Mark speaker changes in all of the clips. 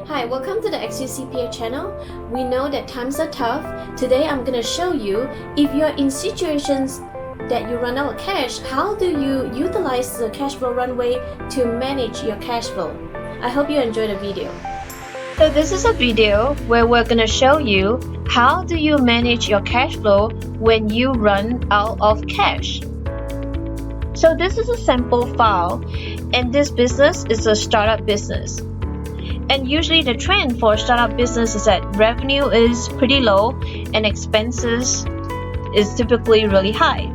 Speaker 1: Hi, welcome to the XUCPA channel. We know that times are tough. Today I'm going to show you if you're in situations that you run out of cash, how do you utilize the cash flow runway to manage your cash flow? I hope you enjoy the video.
Speaker 2: So this is a video where we're going to show you how do you manage your cash flow when you run out of cash. So this is a sample file, and this business is a startup business. And usually the trend for a startup business is that revenue is pretty low and expenses is typically really high.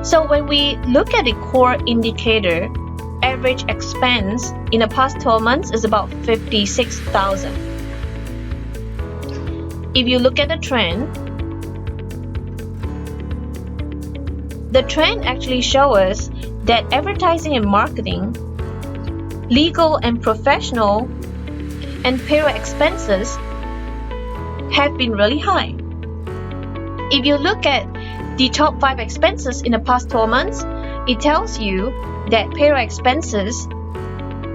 Speaker 2: So when we look at the core indicator, average expense in the past 12 months is about $56,000. If you look at the trend actually shows us that advertising and marketing, legal and professional, and payroll expenses have been really high. If you look at the top 5 expenses in the past 12 months, it tells you that payroll expenses,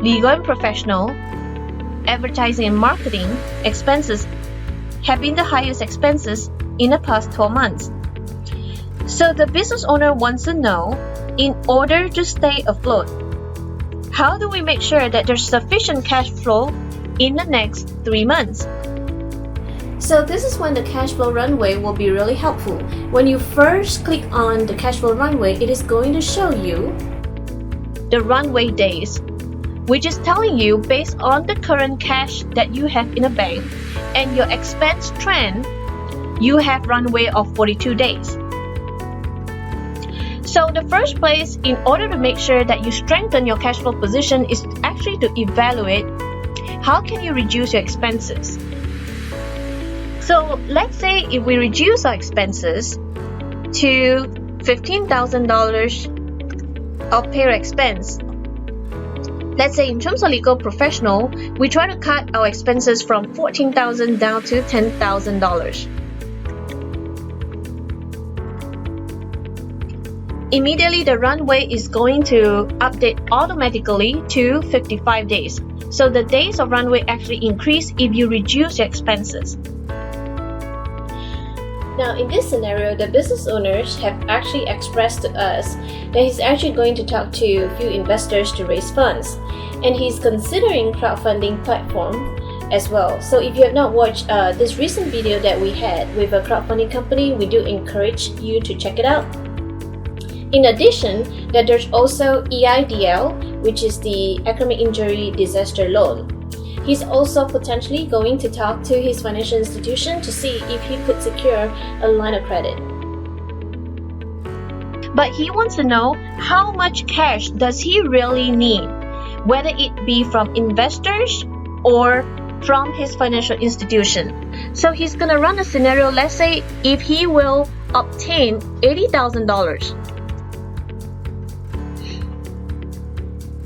Speaker 2: legal and professional, advertising and marketing expenses have been the highest expenses in the past 12 months. So the business owner wants to know, in order to stay afloat, how do we make sure that there's sufficient cash flow in the next 3 months?
Speaker 1: So this is when the cash flow runway will be really helpful. When you first click on the cash flow runway, it is going to show you
Speaker 2: the runway days, which is telling you based on the current cash that you have in a bank and your expense trend, you have runway of 42 days. So the first place in order to make sure that you strengthen your cash flow position is actually to evaluate how can you reduce your expenses. So let's say if we reduce our expenses to $15,000 of payroll expense, let's say in terms of legal professional, we try to cut our expenses from $14,000 down to $10,000. Immediately the runway is going to update automatically to 55 days. So the days of runway actually increase if you reduce your expenses.
Speaker 1: Now in this scenario, the business owners have actually expressed to us that he's actually going to talk to a few investors to raise funds, and he's considering crowdfunding platform as well. So if you have not watched this recent video that we had with a crowdfunding company, we do encourage you to check it out. In addition, that there's also EIDL, which is the Economic Injury Disaster Loan. He's also potentially going to talk to his financial institution to see if he could secure a line of credit.
Speaker 2: But he wants to know how much cash does he really need, whether it be from investors or from his financial institution. So he's going to run a scenario. Let's say if he will obtain $80,000,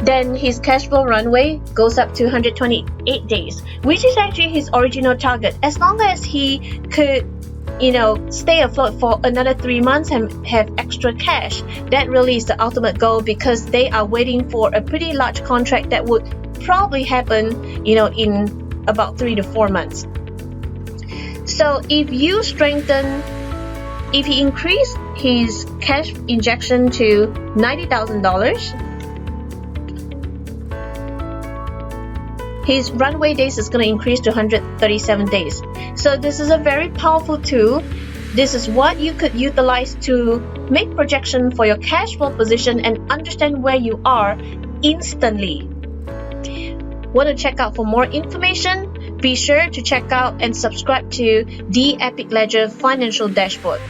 Speaker 2: then his cash flow runway goes up to 128 days, which is actually his original target. As long as he could, stay afloat for another 3 months and have extra cash, that really is the ultimate goal, because they are waiting for a pretty large contract that would probably happen, in about 3 to 4 months. So if he increased his cash injection to $90,000, his runway days is going to increase to 137 days. So this is a very powerful tool. This is what you could utilize to make projection for your cash flow position and understand where you are instantly. Want to check out for more information? Be sure to check out and subscribe to the Epicledger Financial Dashboard.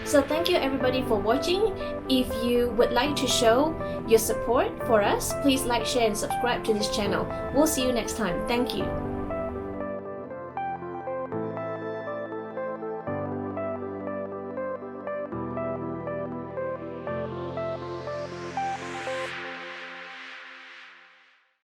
Speaker 1: So thank you everybody for watching. If you would like to show your support for us, please like, share, and subscribe to this channel. We'll see you next time. Thank you.